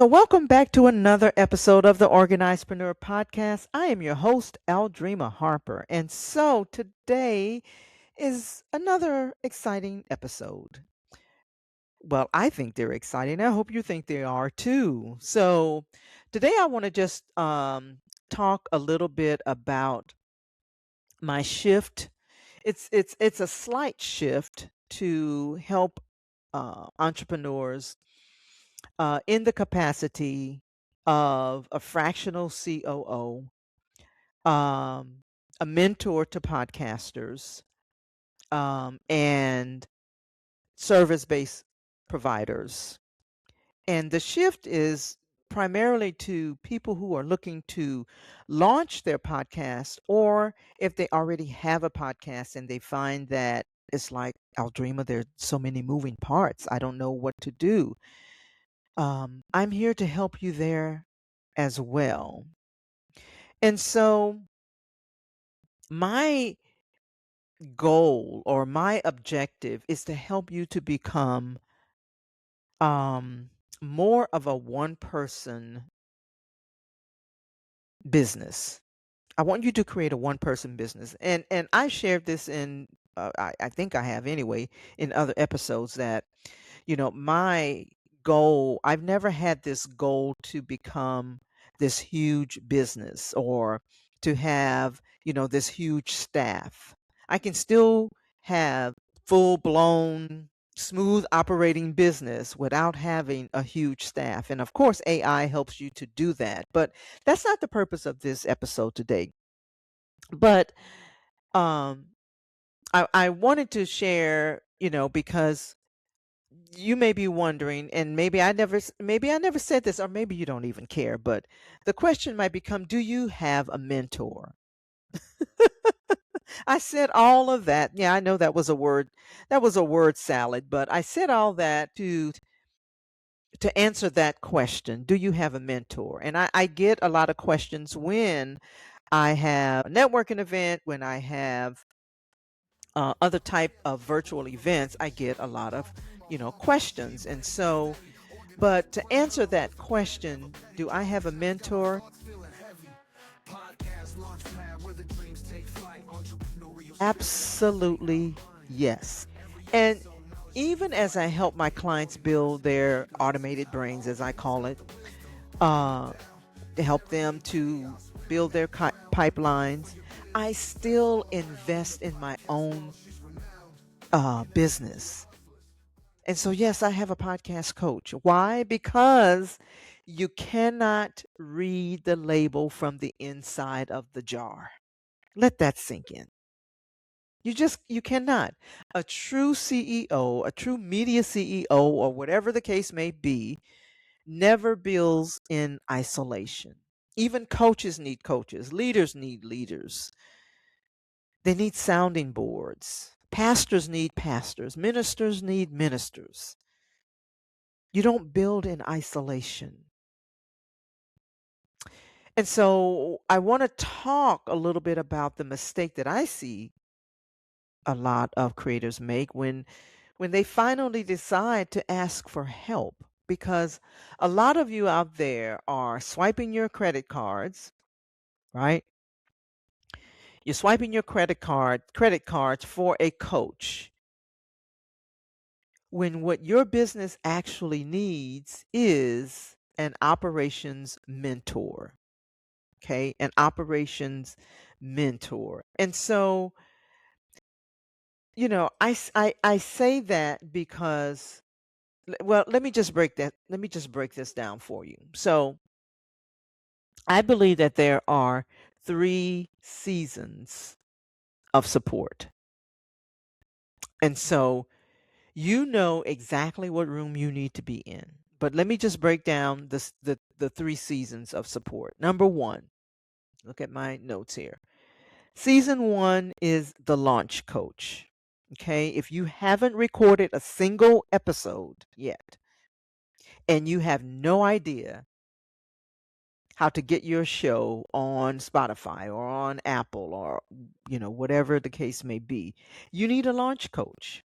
So, welcome back to another episode of the Organizedpreneur Podcast. I am your host, Aldrima Harper. And so today is another exciting episode. Well, I think they're exciting. I hope you think they are too. So, today I want to just talk a little bit about my shift. It's a slight shift to help entrepreneurs in the capacity of a fractional COO, a mentor to podcasters, and service based providers. And the shift is primarily to people who are looking to launch their podcast, or if they already have a podcast and they find that it's like, Aldrima, there are so many moving parts. I don't know what to do. I'm here to help you there as well. And so, my goal or my objective is to help you to become um, more of a one person business. I want you to create a one person business. And I shared this in, I think I have anyway, in other episodes that, my goal, I've never had this goal to become this huge business or to have, this huge staff. I can still have full blown, smooth operating business without having a huge staff. And of course, AI helps you to do that. But that's not the purpose of this episode today. But um, I wanted to share, because you may be wondering, and maybe I never said this, or maybe you don't even care, but the question might become, do you have a mentor? I said all of that. Yeah, I know that was a word salad, but I said all that to answer that question. Do you have a mentor? And I get a lot of questions when I have a networking event, when I have other type of virtual events. I get a lot of questions. And so, but to answer that question, do I have a mentor? Absolutely, yes. And even as I help my clients build their automated brains, as I call it, uh, to help them to build their pipelines, I still invest in my own business. And so, yes, I have a podcast coach. Why? Because you cannot read the label from the inside of the jar. Let that sink in. You cannot. A true CEO, a true media CEO, or whatever the case may be, never builds in isolation. Even coaches need coaches, leaders need leaders. They need sounding boards. Pastors need pastors, ministers need ministers. You don't build in isolation. And so I want to talk a little bit about the mistake that I see a lot of creators make when they finally decide to ask for help, because a lot of you out there are swiping your credit cards, right? You're swiping your credit cards for a coach, when what your business actually needs is an operations mentor. Okay, an operations mentor. And so, I say that because, well, let me just break this down for you. So, I believe that there are 3 seasons of support. And so, you know exactly what room you need to be in. But let me just break down the 3 seasons of support. Number 1, look at my notes here. Season 1 is the launch coach. Okay, if you haven't recorded a single episode yet and you have no idea how to get your show on Spotify or on Apple or whatever the case may be, you need a launch coach.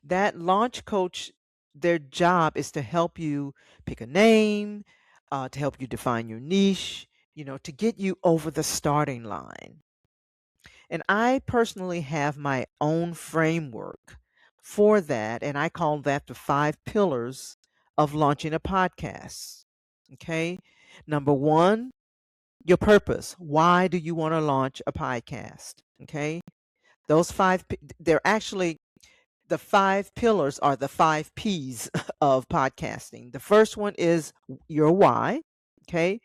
That launch coach Their job is to help you pick a name, to help you define your niche, to get you over the starting line. And I personally have my own framework for that, and I call that the 5 pillars of launching a podcast. Okay. Number one, your purpose. Why do you want to launch a podcast? Okay. Those they're actually the 5 pillars are the 5 P's of podcasting. The first one is your why. Okay.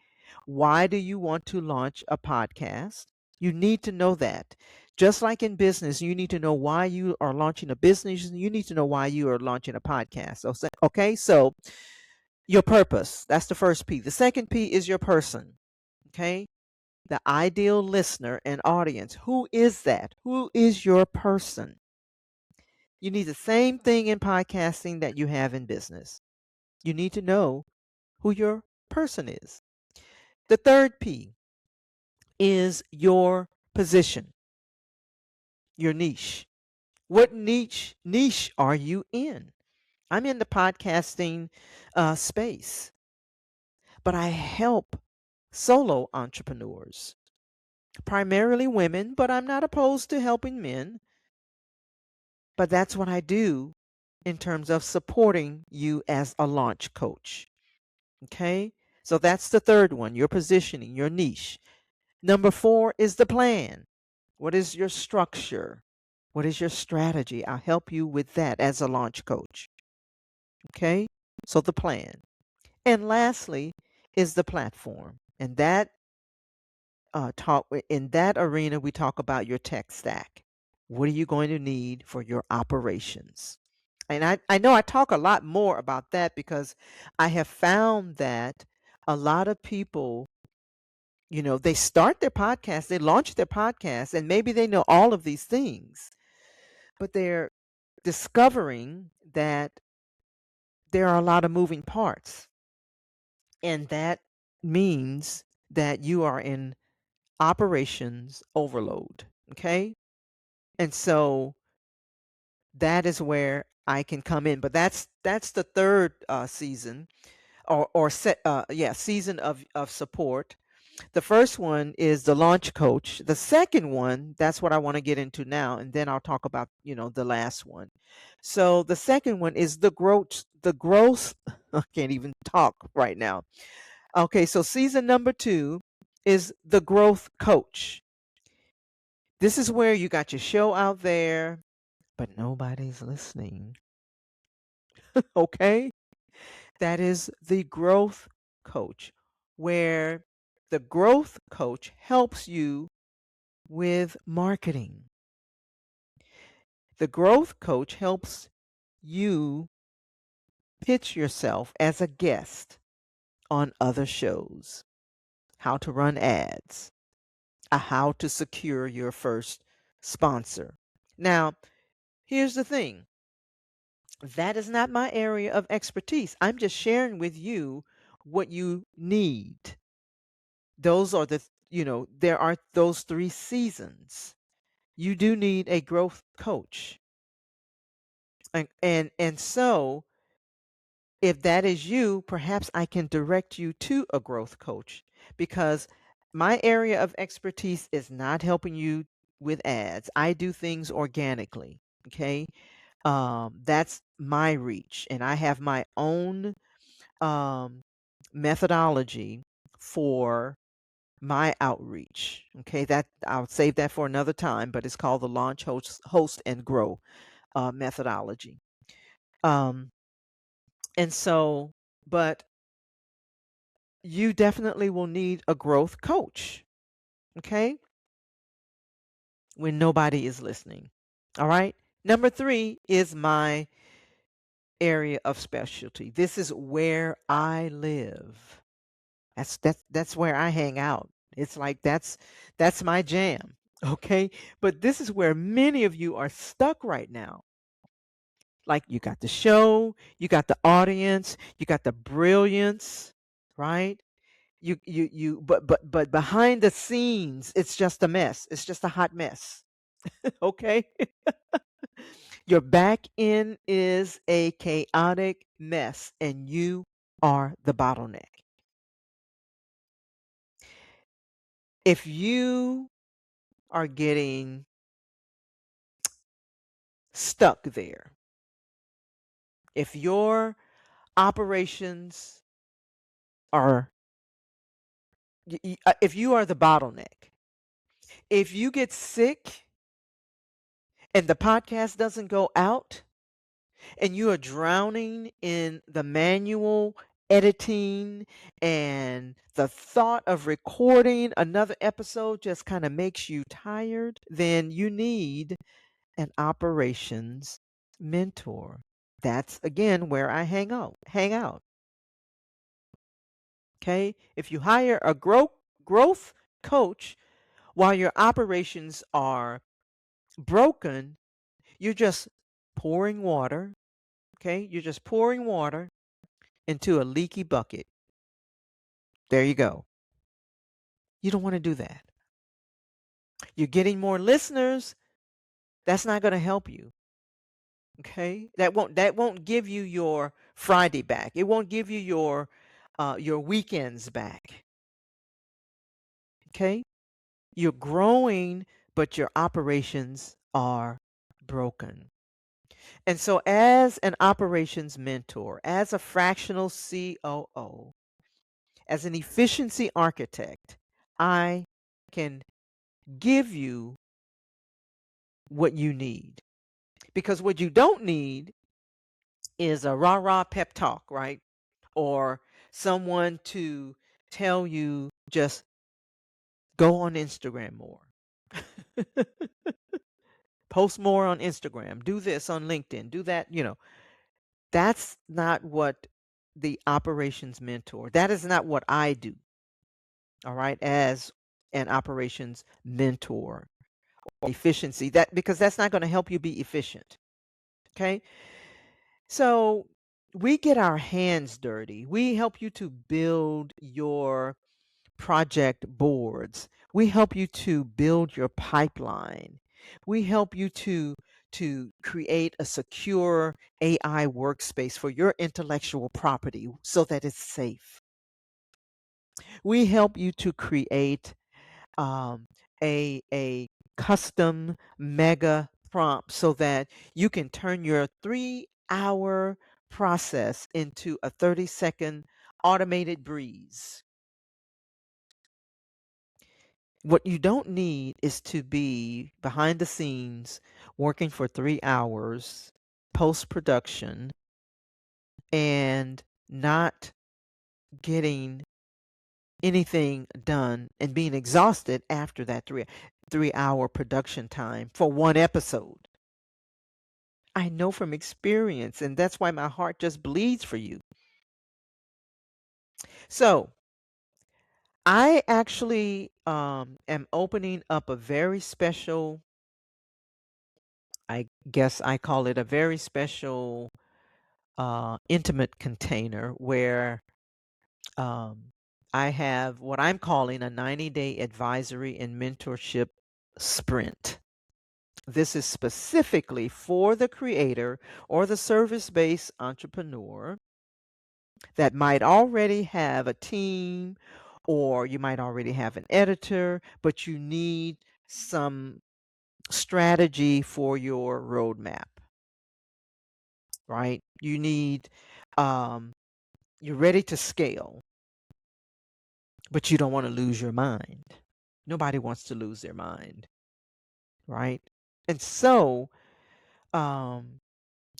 Why do you want to launch a podcast? You need to know that. Just like in business, you need to know why you are launching a business. You need to know why you are launching a podcast. Okay. So your purpose, that's the first P. The second P is your person. Okay. The ideal listener and audience. Who is that? Who is your person? You need the same thing in podcasting that you have in business. You need to know who your person is. The third P is your position, your niche. What niche are you in? I'm in the podcasting space, but I help solo entrepreneurs, primarily women, but I'm not opposed to helping men. But that's what I do in terms of supporting you as a launch coach. Okay. So that's the third one, your positioning, your niche. Number 4 is the plan. What is your structure? What is your strategy? I'll help you with that as a launch coach. Okay. So the plan. And lastly is the platform. And that talk in that arena, we talk about your tech stack. What are you going to need for your operations? And I know I talk a lot more about that because I have found that a lot of people, they start their podcast, they launch their podcast, and maybe they know all of these things, but they're discovering that there are a lot of moving parts. And that means that you are in operations overload. Okay. And so that is where I can come in. But that's the third season or set yeah season of support. The first one is the launch coach. The second one, that's what I want to get into now, and then I'll talk about the last one. So the second one is the growth. I can't even talk right now. Okay, so season number 2 is the growth coach. This is where you got your show out there, but nobody's listening. Okay, that is the growth coach, where the growth coach helps you with marketing. The growth coach helps you pitch yourself as a guest on other shows, how to run ads, how to secure your first sponsor. Now, here's the thing, that is not my area of expertise. I'm just sharing with you what you need. Those are there are those 3 seasons. You do need a growth coach. And so if that is you, perhaps I can direct you to a growth coach, because my area of expertise is not helping you with ads. I do things organically. Okay. That's my reach, and I have my own um, methodology for my outreach. Okay, that I'll save that for another time, but it's called the Launch Host and Grow methodology. Um, and so, but you definitely will need a growth coach. Okay, when nobody is listening. All right. Number 3 is my area of specialty. This is where I live. That's where I hang out. It's like that's my jam. Okay? But this is where many of you are stuck right now. Like, you got the show, you got the audience, you got the brilliance, right? But behind the scenes, it's just a mess. It's just a hot mess. Okay? Your back end is a chaotic mess, and you are the bottleneck. If you are getting stuck there, if your operations are, if you are the bottleneck, if you get sick and the podcast doesn't go out, and you are drowning in the manual editing and the thought of recording another episode just kind of makes you tired, then you need an operations mentor. That's again where I hang out. Okay? If you hire a growth coach while your operations are broken, you're just pouring water, okay? You're just pouring water into a leaky bucket. There you go. You don't want to do that. You're getting more listeners. That's not going to help you. Okay? That won't give you your Friday back. It won't give you your weekends back. Okay? You're growing, but your operations are broken. And so as an operations mentor, as a fractional COO, as an efficiency architect, I can give you what you need. Because what you don't need is a rah rah pep talk, right? Or someone to tell you just go on Instagram more, post more on Instagram, do this on LinkedIn, do that. That's not what the operations mentor, that is not what I do, all right, as an operations mentor. Efficiency, that because that's not going to help you be efficient. Okay. So we get our hands dirty. We help you to build your project boards. We help you to build your pipeline. We help you to create a secure AI workspace for your intellectual property so that it's safe. We help you to create a custom mega prompt so that you can turn your 3-hour process into a 30-second automated breeze. What you don't need is to be behind the scenes working for 3 hours post production and not getting anything done and being exhausted after that 3 hour production time for one episode. I know from experience, and that's why my heart just bleeds for you. So, I actually am opening up a very special, I guess I call it a very special intimate container where um, I have what I'm calling a 90-day advisory and mentorship sprint. This is specifically for the creator or the service-based entrepreneur that might already have a team, or you might already have an editor, but you need some strategy for your roadmap, right? You need, um, you're ready to scale, but you don't want to lose your mind. Nobody wants to lose their mind, right? And so, um,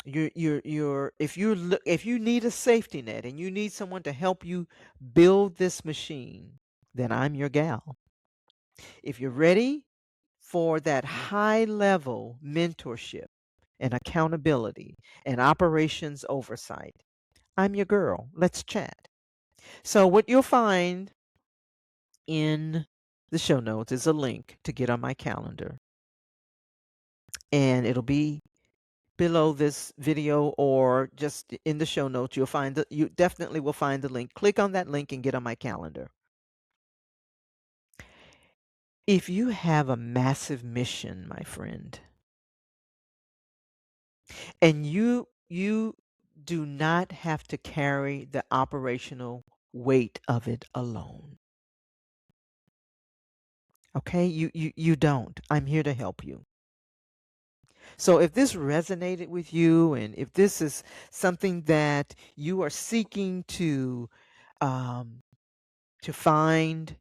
if you need a safety net and you need someone to help you build this machine, then I'm your gal. If you're ready for that high level mentorship and accountability and operations oversight, I'm your girl. Let's chat. So what you'll find in the show notes is a link to get on my calendar, and it'll be below this video or just in the show notes. You definitely will find the link. Click on that link and get on my calendar. If you have a massive mission, my friend, And you do not have to carry the operational weight of it alone. Okay? You don't. I'm here to help you. So if this resonated with you and if this is something that you are seeking um to find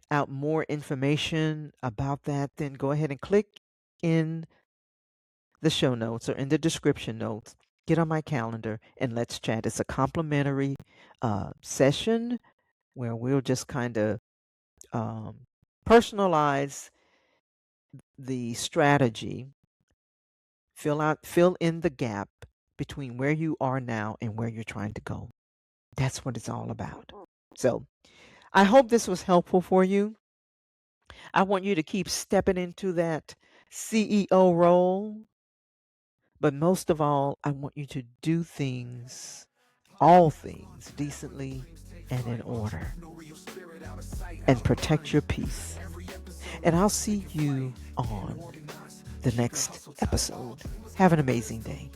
out more information about that, then go ahead and click in the show notes or in the description notes. Get on my calendar and let's chat. It's a complimentary session where we'll just kind of um, personalize the strategy, fill in the gap between where you are now and where you're trying to go. That's what it's all about. So I hope this was helpful for you. I want you to keep stepping into that CEO role, but most of all, I want you to do things, all things, decently and in order, and protect your peace. And I'll see you on the next episode. Have an amazing day.